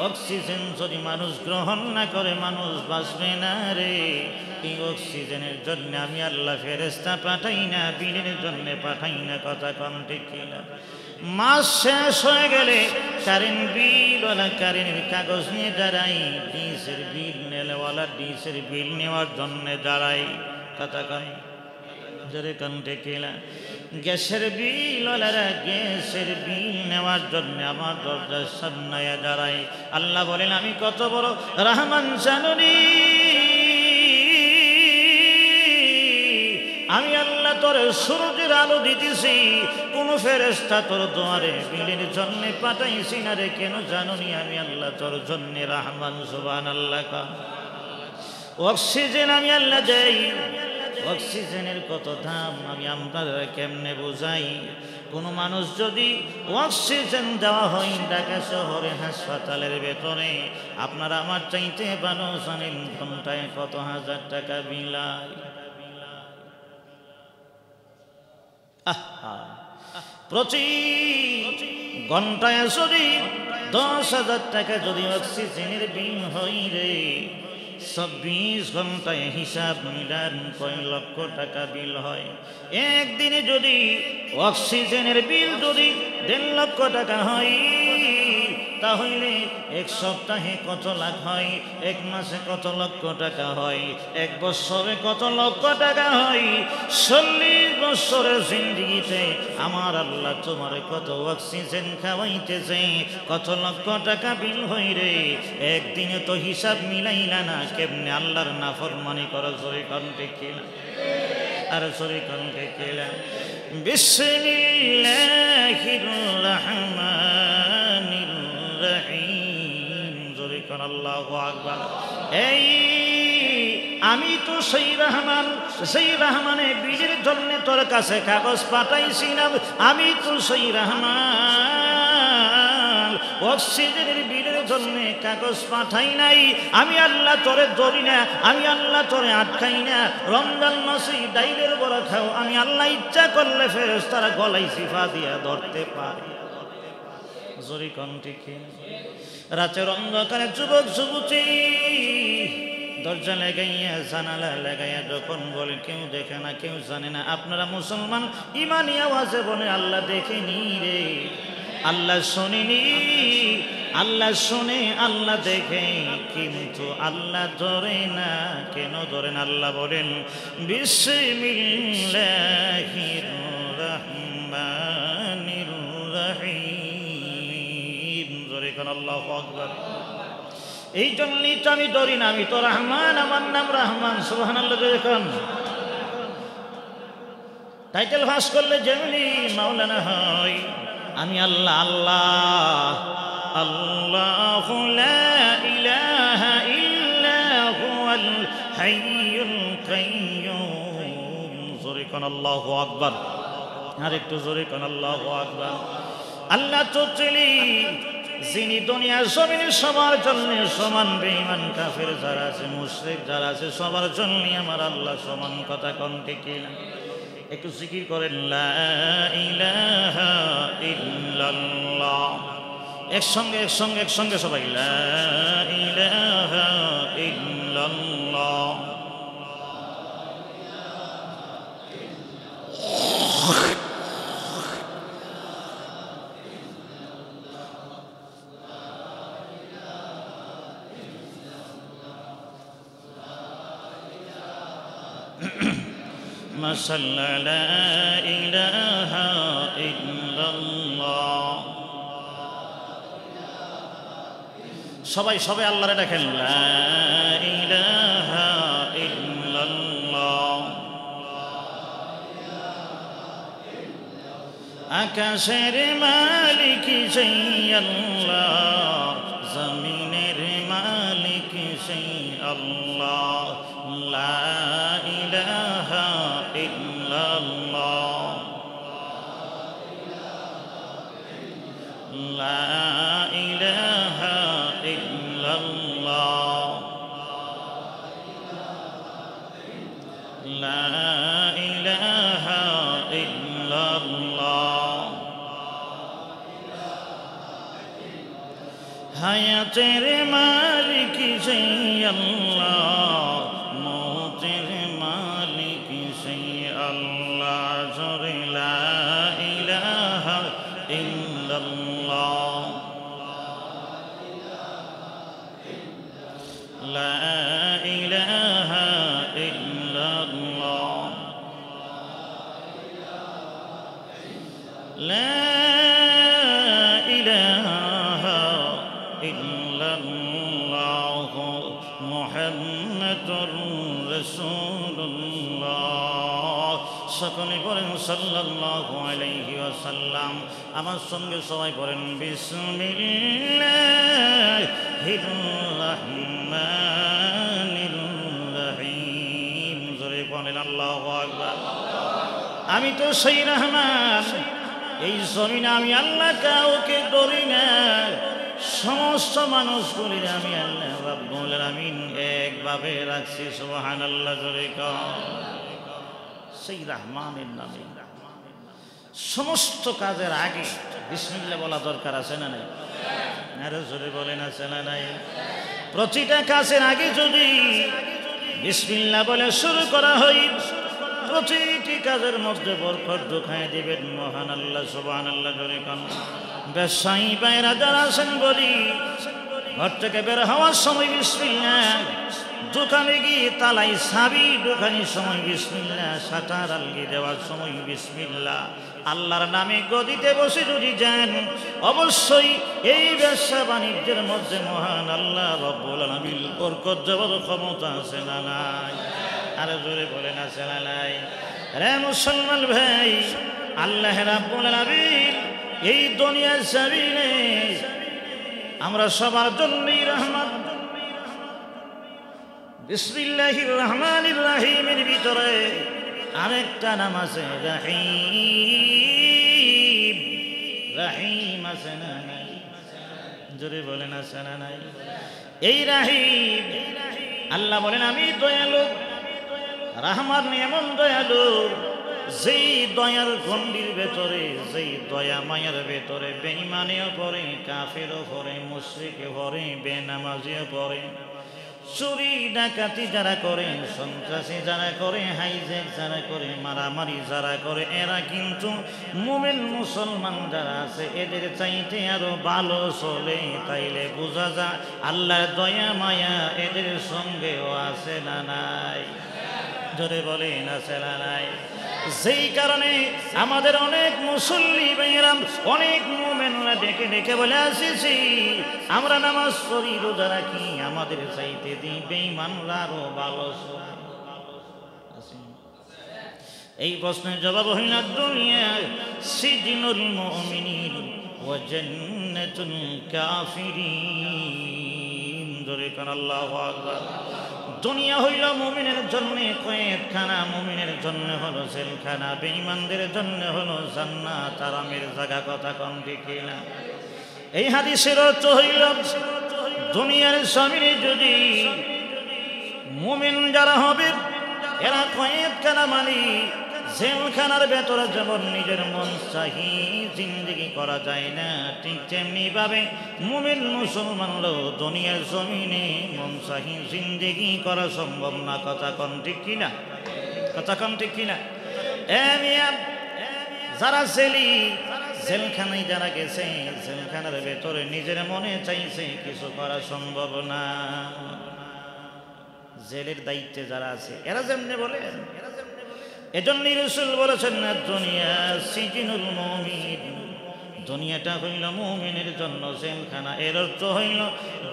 অক্সিজেন যদি মানুষ গ্রহণ না করে মানুষ বাঁচবে না রে। এই অক্সিজেনের জন্য আমি আল্লাহ ফেরেশতা পাঠাই না, বিলের জন্য পাঠাই না। কথা কম ঠিক কিনা? মাস শেষ হয়ে গেলে কারেন্ট বিলওয়ালা কারেন্টের কাগজ নিয়ে দাঁড়াই, ডিসের বিল নেওয়ালা ডিসের বিল নেওয়ার জন্য দাঁড়াই। কথা কম জোরে কম ঠিক কিনা? গ্যাসের বিলওয়ালারা গ্যাসের বিল নেওয়ার জন্য আমার দরজার সামনে দাঁড়াই। আল্লাহ বলেন আমি কত বড় রহমান জানুনি। আমি আল্লাহ তোর সূর্যের আলো দিতেছি, কোন ফেরেশতা তোর দুয়ারে বিলের জন্য পাঠাইছি না রে। কেন জানুনি? আমি আল্লাহ তোর জন্য রহমান। সুবহানাল্লাহ। অক্সিজেন আমি আল্লাহ দেই। অক্সিজেনের কত দাম আমি আপনারা কেমনে বোঝাই? কোনো মানুষ যদি অক্সিজেন দেওয়া হয় ঢাকা শহরে হাসপাতালের ভেতরে, আপনারা আমার চাইতে ভালো জানেন ঘন্টায় কত হাজার টাকা বিলায়। প্রতি ঘন্টায় যদি 10,000 টাকা যদি অক্সিজেনের বিল হয় রে, 24 ঘন্টায় হিসাব মিলান কয় লক্ষ টাকা বিল হয়। একদিনে যদি অক্সিজেনের বিল যদি 1.5 লক্ষ টাকা হয়, তাহলে এক সপ্তাহে কত লাখ হয়? এক মাসে কত লক্ষ টাকা হয়? এক বছরে কত লক্ষ টাকা হয়? 40 বছরের জিন্দেগিতে আমার আল্লাহ তোমার কত অক্সিজেন খাওয়াইতেছে, কত লক্ষ টাকা বিল হই রে। একদিনে তো হিসাব মিলাইলা না, কেমনে আল্লাহর নাফরমানি করো? জোরে কণ্ঠে কেলা আর জোরে কণ্ঠে কেলা। বিসমিল্লাহির রহমানির রহিম। জোরে কোন আল্লাহু আকবার। এই আমি তো সেই রহমান, সেই রহমানে বিলের জন্য তোর কাছে কাগজ পাঠাইছি না। আমি তো সেই রহমান অক্সিজেনের বিলের জন্য কাগজ পাঠাই নাই। আমি আল্লাহ তোরে ধরি না, আমি আল্লাহ তোরে আটকাই না। রমজান মাসে ডাইলের বড় খাও, আমি আল্লাহ ইচ্ছা করলে ফেরেশতারা গলায় চিফা দিয়া ধরতে পারে। জোরে কণ্ঠে রাতের অন্ধকারে যুবক যুবতী দরজা লাগাইয়া জানালা লাগাইয়া যখন বলে কেউ দেখে না কেউ জানে না, আপনারা মুসলমান ইমানি আওয়াজে বলে আল্লাহ দেখেনি রে, আল্লাহ শোনেনি। আল্লাহ শোনে আল্লাহ দেখে, কিন্তু আল্লাহ ধরে না। কেন ধরেন? আল্লাহ বলেন বিসমিল্লাহির রহমানির রহিম। জোরে কোন আল্লাহু আকবার। এই জন্যই তো আমি ধরি না, আমি তো রহমান, আমার নাম রহমান। সুবহানাল্লাহ। দেখুন টাইটেল ফাঁস করলে যেমনি মাওলানা হয়। আমি আল্লাহ আল্লাহ আল্লাহু লা ইলাহা ইল্লা হুয়াল হাইয়ুল কাইয়্যুম। জোরে কোন আল্লাহু আকবার। আর একটু জোরে কোন আল্লাহু আকবার। আল্লাহ তো চিনি যিনি দুনিয়ার জমিনে সবার জন্য সমান। বেঈমান কাফের যারা আছে, মুশরিক যারা আছে, সবার জন্য আমার আল্লাহ সমান। কথা কণ্ঠে কিনা? একটু জিকির করেন লা ইলাহা ইল্লাল্লাহ। একসঙ্গে একসঙ্গে একসঙ্গে সবাই লা ইলাহা ইল্লাল্লাহ। صل لا إله إلا الله সবাই সবাই আল্লাহরে ডাকেন লা ইলাহা ইল্লাল্লাহ আকাশের মালিক সেই আল্লাহ জমিনের মালিক সেই আল্লাহ লা ইলাহা ইল্লাল্লাহ লা ইলাহা ইল্লাল্লাহ লা ইলাহা ইল্লাল্লাহ হায়াতের মালিক সেই আল্লাহ মৌতের মালিক সেই আল্লাহ জোরে লা ইলাহা ইল্লাল্লাহ লা ইলাহা ইল্লাল্লাহ লা ইলাহা ইল্লাল্লাহ মুহাম্মাদুর রাসূলুল্লাহ সকলে পড়েন সাল্লাল্লাহু আলাইহি ওয়াসাল্লাম আমার সঙ্গে সবাই পড়েন বিসমিল্লাহির রহমানির রহিম জোরে পড়েন আল্লাহু আকবার আমি তো সেই রহমান এই জমিনে আমি আল্লাহ কাউকে ডরি না সমস্ত মানুষগুলির আমি আল্লাহ রাব্বুল আলামিন একভাবে রাখছি সুবহানাল্লাহ জোরে কর সেই রহমানের নামে সমস্ত কাজের আগে বিসমিল্লাহ বলা দরকার আছে না নাই আরো জোরে বলেন আছে না নাই প্রতিটা কাজের আগে যদি বিসমিল্লাহ বলে শুরু করা হয় প্রতিটি কাজের মধ্যে বরকত ঢুকায় দিবেন মহান আল্লাহ সুবহানাল্লাহ জোরে কোন ব্যবসায়ী ভাইরা যারা আছেন বলি ঘর থেকে বের হওয়ার সময় বিসমিল্লাহ দোকানে গিয়ে তালাই চাবি দোকানের সময় বিসমিল্লাহ শাটার আলগি দেওয়ার সময় বিসমিল্লাহ আল্লাহর নামে গদিতে বসে যদি যান অবশ্যই এই ব্যবসা বাণিজ্যের মধ্যে মহান আল্লাহ রব্বুল আলামিন বরকত দেওয়ার ক্ষমতা আছে না নাই আরো জোরে বলেন আছে না নাই রে মুসলমান ভাই আল্লাহ রাব্বুল আলামিন এই দুনিয়ার জমিনে আমরা সবার জন্যই রহমত বিসমিল্লাহির রহমানির রহিমের ভিতরে আরেকটা নাম আছে রহিম রহিম আছে না নাই জোরে বলেন আছে না নাই এই রহিম আল্লাহ বলেন আমি দয়ালু রহমান এমন দয়ালু যেই দয়ার গণ্ডির ভেতরে যেই দয়া মায়ার ভেতরে বেঈমানিও পড়ে কাফেরও পড়ে মুশরিকও পড়ে বেনামাজিও পড়ে চুরি ডাকাতি যারা করে সন্ত্রাসী যারা করে হাইজ্যাক যারা করে মারামারি যারা করে এরা কিন্তু মুমিন মুসলমান যারা আছে এদের চাইতে আরো ভালো চলে তাইলে বোঝা যায় আল্লাহর দয়া মায়া এদের সঙ্গেও আছে না নাই জোরে বলেন আছে না নাই যেই কারণে আমাদের অনেক মুসল্লি ভাইয়েরা অনেক মুমিনরা ডেকে ডেকে বলে আসিছি আমরা নামাজ পড়ি রোজা রাখি আমাদের চাইতে দিই বেঈমানরা আরো ভালো এই প্রশ্নের জবাব হইল দুনিয়া সিজনুল মুমিনিন ওয়া জান্নাতুল কাফিরিন জোরে কোন আল্লাহু আকবার দুনিয়া হইল মুমিনের জন্য কয়েদখানা মুমিনের জন্য হলো জেলখানা বেঈমানদের জন্য হলো জান্নাত আরামের জায়গা কথা কোন ঠিক না এই হাদিসের অর্থ হইল দুনিয়ার জমিনে যদি মুমিন যারা হবে এরা কয়েদখানা মানে জেলখানার ভেতরে যেমন নিজের মন চাহি জিন্দেগি করা যায় না ঠিক তেমনি ভাবে মুমিন মুসলমানরাও দুনিয়ার জমিনে মন চাহি জিন্দেগি করা সম্ভব না কথা কোন ঠিক কিনা কথা কোন ঠিক কিনা যারা জেলখানায় যারা গেছে জেলখানার ভেতরে নিজের মনে চাইছে কিছু করা সম্ভব না জেলের দায়িত্বে যারা আছে এরা যেমনি বলে এজন্য রাসূল বলেছেন না, দুনিয়া সিজনুল মুমিন, দুনিয়াটা হইল মুমিনের জন্য জেলখানা। এর অর্থ হইল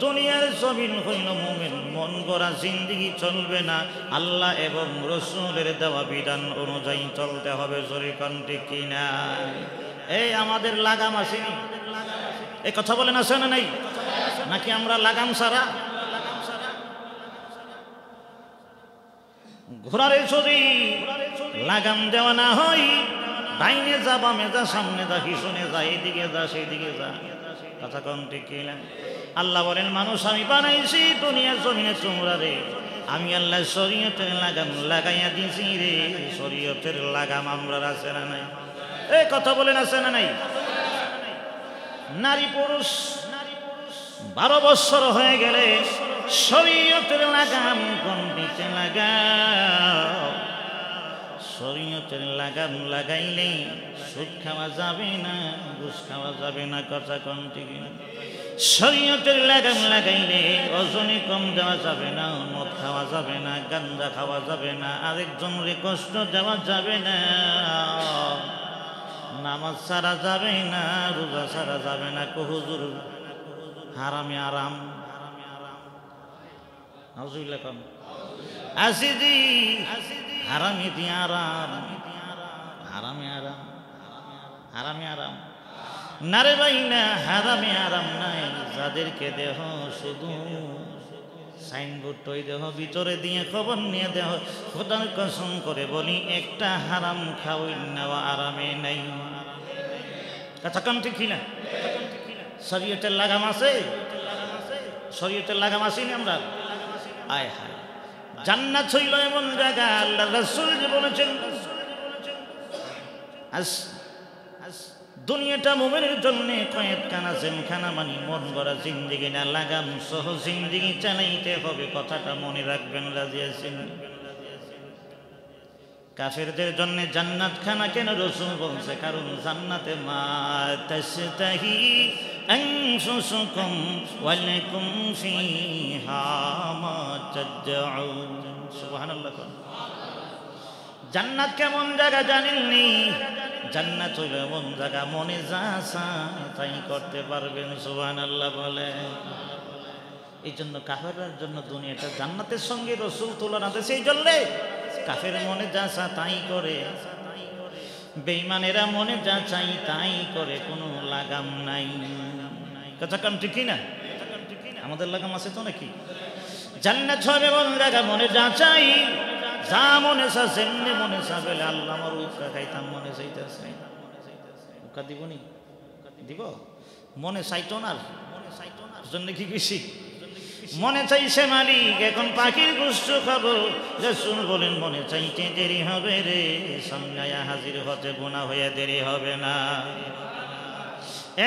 দুনিয়ার জমিন হইল মুমিন মন গড়া জিন্দেগি চলবে না, আল্লাহ এবং রাসূলের দেওয়া বিধান অনুযায়ী চলতে হবে। জোরে কোন ঠিক কিনা? এই আমাদের লাগাম আসেনি, এই কথা বলেন আছে না নাই? নাকি আমরা লাগাম ছাড়া? ঘোড়ারে যদি লাগাম দেওয়া না হয়, ডাইনে যা বামে যা সামনে যা পিছনে যা এইদিকে যা সেইদিকে যা, কথা কোন ঠিক কিনা? আল্লাহ বলেন মানুষ আমি বানাইছি দুনিয়ার জমিনে তোমরা রে, আমি আল্লাহ শরীয়তের লাগাম লাগাইয়া দিয়েছি রে। শরীয়তের লাগাম আমরা আছে না নাই? এই কথা বলেন আছে না নাই? নারী পুরুষ 12 বছর হয়ে গেলে শরীয়তের লাগাম গন্ডিতে লাগাও। শরীয়তের লাগাম লাগাইলে সুদ খাওয়া যাবে না, ঘুষ খাওয়া যাবে না, কথা কোন ঠিক না? শরীয়তের লাগাম লাগাইলে ওজনে কম দেওয়া যাবে না, মদ খাওয়া যাবে না, গাঞ্জা খাওয়া যাবে না, আরেকজনকে কষ্ট দেওয়া যাবে না, নামাজ ছাড়া যাবে না, রোজা ছাড়া যাবে না। হুজুর হারামে আরাম, নাউজুবিল্লাহ কোন আসিদি হারামে দি আরাম, হারামে আরাম, হারামে আরাম না রে ভাই না, হারামে আরাম নাই। যাদেরকে দেহ শুধু সাইনবোর্ড টই দেহ ভিতরে দিয়ে খবর নিয়ে দেহ, খোদার কসম করে বলি একটা হারাম খাওয়াই নেওয়া আরামে নাই। কথা কোন ঠিক কিনা? শরীয়তের লাগাম আছে, শরীয়তের লাগাম আসেনি আমরা। আয় হায়, জান্নাত হইল এমন জায়গা, আল্লাহ রাসূল যে বলেছেন দুনিয়াটা মুমিনের জন্য কয়েকখানা জেলখানা, মানে মন গড়া জিন্দেগি না, লাগাম সহ জিন্দেগি চালাইতে হবে। কথাটা মনে রাখবেন, রাজি আছেন? কাফেরদের জন্য জান্নাত খানা কেন রাসূল বলছে? কারণ জান্নাতে মা তাশতাহি আনফুসুকুম ওয়া লাকুম ফিহা মা তাদউন। সুবহানাল্লাহ। জান্নাত কেমন জায়গা জানেননি? জান্নাত হইল এমন জায়গা মনে যা চায় তাই করতে পারবেন। সুবহানাল্লাহ বলে। এই জন্য কাফেরদের জন্য দুনিয়াটা জান্নাতের সঙ্গে রাসূল তুলনা দিয়েছে। এই জন্য কাফের মনে যা চায় তাই করে, বেঈমানেরা মনে যা চাই তাই করে, কোনো লাগাম নাই। কথা কাম ঠিক না? আমাদের লাগাম আছে তো নাকি? জান্নাত হবে এমন জায়গা মনে যা চাই, যা মনে চা যেমনি মনে চা বলে আল্লাহ আমার উকা খাইতাম মনে চাইতেছে, উকা দিবনি দিব, মনে চাইতো না, জন্য কি বেশি মনে চাইছে মালিক এখন পাখির গোশত খাবো। রাসূল বলেন মনে চাইতে দেরি হবে রে, সামনে হাজির হতে গুনাহ হয়ে দেরি হবে না।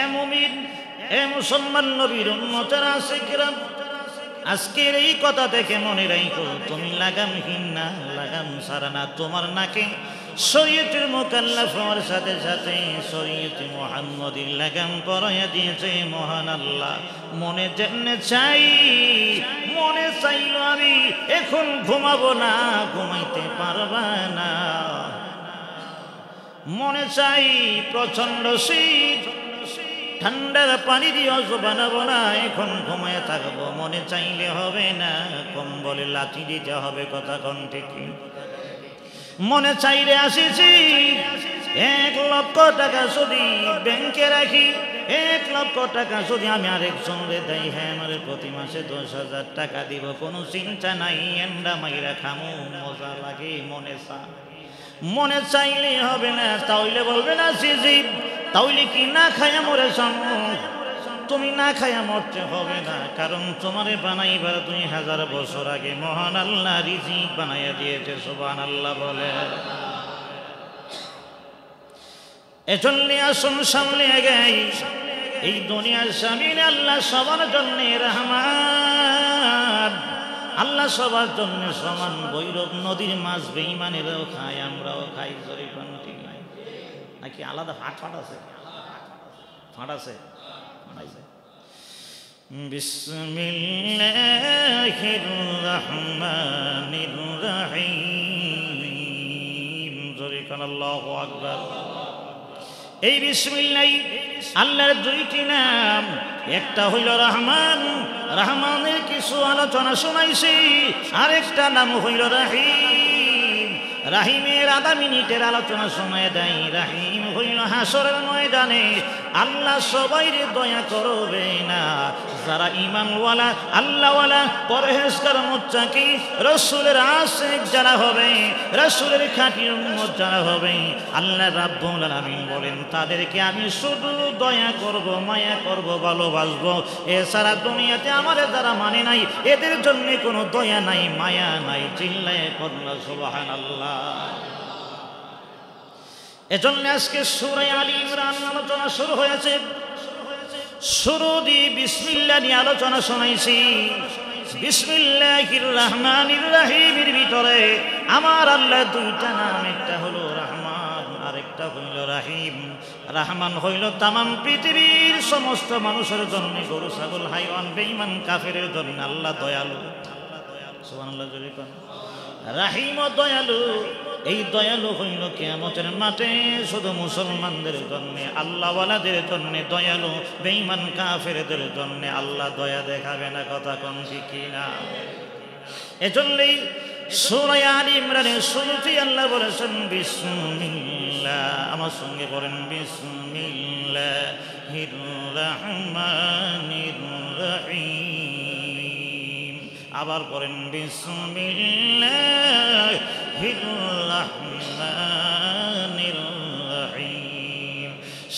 এ মুমিন, এ মুসলমান নবীর উম্মতের আশিকরা, আজকের এই কথা থেকে মনে রাখো, তুমি লাগামহীন না, লাগাম ছাড়া না। তোমার নাকে শরীয়তের মুকাল্লাফ হওয়ার সাথে সাথে শরীয়তে মুহাম্মদীর লাগাম পরাইয়া দিয়েছে মহান আল্লাহ। মনে যেমনে চাই, মনে চাইলো আমি এখন ঘুমাবো না, ঘুমাইতে পারবা না। মনে চাই প্রচন্ড শীত, ঠান্ডার পানি দিয়ে অজু বানাবো না, এখন ঘুমায় থাকবো, মনে চাইলে হবে না, কম্বলে লাথি দিতে হবে। কথা কোন ঠিক? মনে চাইলে আসিছি 1 লক্ষ টাকা যদি ব্যাংকে রাখি, 1 লক্ষ টাকা যদি আমি আরেকজনরে দেই, হ্যাঁ আমার প্রতি মাসে 10,000 টাকা দিব, কোনো চিন্তা নাই, এন্ডা মাইরা খামু, মজা লাগে। মনে চাই, মনে চাইলে হবে না। তাইলে বলবে না সিজি, তাইলে কি না খায়া মরে জন্ম? তুমি না খায়া মরতে হবে না, কারণ তোমারে বানাইবার 2000 বছর আগে মহান আল্লাহ রিজিক বানাইয়া দিয়েছে। সুবহানাল্লাহ বলে। এজন্য আসুন সামনে আগাই, এই দুনিয়ার জমিনে আল্লাহ সবার জন্য রহমান, আল্লাহ সবার জন্য সমান। বৈরব নদীর মাছ বেঈমানেরাও খায়, আমরাও খাই। জরি কোনটি নাকি আলাদা ফাট ফাট আছে? ফাট আছে। বিসমিল্লাহির রহমানির রহিম। কোন আল্লাহু আকবার। এই বিসমিল্লাহ আল্লাহর দুইটি নাম, একটা হইল রহমান, রহমানের কিছু আলোচনা শোনাইছি, আরেকটা নাম হইল রাহিম, রাহিমের আধা মিনিটের আলোচনা শোনায় দেয়। রাহিম হইল হাসরের ময়দানে আল্লাহ সবাইরে দয়া করবে না, যারা ঈমানওয়ালা আল্লাহওয়ালা পরহেজগার মুত্তাকি রাসূলের আশিক যারা হবে, রাসূলের খাঁটি উম্মত যারা হবে, আল্লাহ রাব্বুল আলামিন বলেন তাদেরকে আমি শুধু দয়া করব, মায়া করব, ভালোবাসবো। এছাড়া দুনিয়াতে আমারে যারা মানে নাই এদের জন্য কোনো দয়া নাই, মায়া নাই। চিল্লায়ে পড়ল সুবহানাল্লাহ। এজন্য আজকে সূরা আলী ইমরান আলোচনা শুরু হয়েছে। শুরু দিয়ে বিসমিল্লাহ নিয়ে আলোচনা শোনাইছি। বিসমিল্লাহির রহমানির রহিমের ভিতরে আমার আল্লাহ দুইটা নাম, একটা হলো রহমান আর একটা হইল রাহিম। রহমান হইল তামাম পৃথিবীর সমস্ত মানুষের জন্য, গরু ছাগল হাইওয়ান বেঈমান কাফেরের জন্য আল্লাহ দয়ালু। সুবহানাল্লাহ জোরে কোন। রাহিম ও দয়ালু, এই দয়ালু হইল কিয়ামতের মাঠে শুধু মুসলমানদের জন্য, আল্লাহওয়ালাদের জন্য দয়ালু, বেঈমান কাফেরদের জন্য আল্লাহ দয়া দেখাবে না। কথা কোন ঠিক কিনা? এজন্যই সূরা আলী ইমরানের শুরুতেই আল্লাহ বলেছেন বিসমিল্লাহ। আমার সঙ্গে পড়েন বিসমিল্লাহির রহমানির রহিম। আবার পড়েন বিসমিল্লাহির রহমানির রহিম।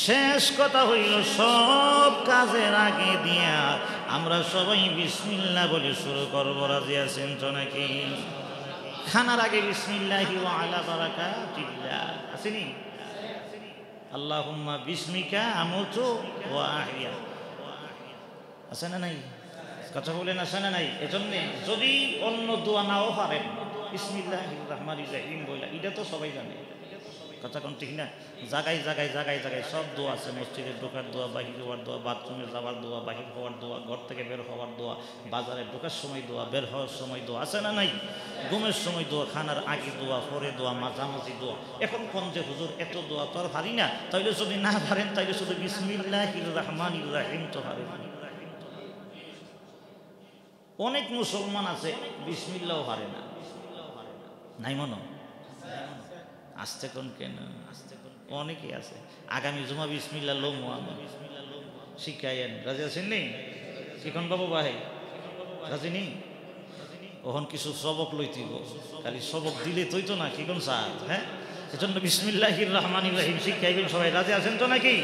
শেষ কথা হইল সব কাজের আগে দিয়া আমরা সবাই বিসমিল্লাহ বলে শুরু করব। রাজি আছেন তো নাকি? খানার আগে বিসমিল্লাহি ওয়া আলা বারাকাতিল্লাহ আসেনি? আল্লাহুম্মা বিসমিকা আমুতু ওয়া আহইয়া, আছে না নাই? কথা বলেন আছে না নাই? এজন্যে যদি অন্য দোয়া নাও পারেন বিসমিল্লাহির রহমানির রহিম বলে, এটা তো সবাই জানে। কথা কোন ঠিক না? জায়গায় জায়গায় জায়গায় জায়গায় সব দোয়া আছে। মসজিদে ঢোকার দোয়া, বাহির হওয়ার দোয়া, বাথরুমে যাওয়ার দোয়া, বাহির হওয়ার দোয়া, ঘর থেকে বের হওয়ার দোয়া, বাজারে ঢোকার সময় দোয়া, বের হওয়ার সময় দোয়া, আছে না নাই? ঘুমের সময় দোয়া, খানার আগে দোয়া, পরে দোয়া, মাঝামাঝি দোয়া। এখন কোন যে হুজুর এত দোয়া তো আর পারি না, তাইলে যদি না পারেন তাইলে শুধু বিসমিল্লাহির রহমানির রহিম তো পারেন। অনেক মুসলমান আছে বিসমিল্লাহও পারে না, নাই মনো? আসতে কোন কেন? অনেকেই আছে। আগামী জুমা বিসমিল্লাহ লোম শিখাইয়েন। রাজি আছেন নেই? শিখন বাবু ভাই রাজি নেই? ওহন কিছু সবক লইতিব, খালি সবক দিলে তুই তো না কি কোন স্যার। হ্যাঁ, সেজন্য বিসমিল্লাহির রহমানির রহিম শিখাইবেন সবাই। রাজি আছেন তো নাকি?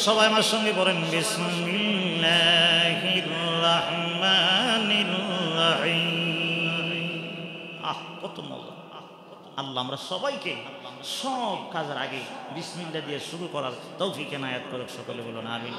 সবাই আমার সঙ্গে বলেন বিসমিল্লাহির রহমানির রহিম। আহ, কত মজা! আল্লাহ আমরা সবাইকে সব কাজের আগে বিসমিল্লাহ দিয়ে শুরু করার তৌফিক এনায়েত করুক। সকলে বলুন আমিন।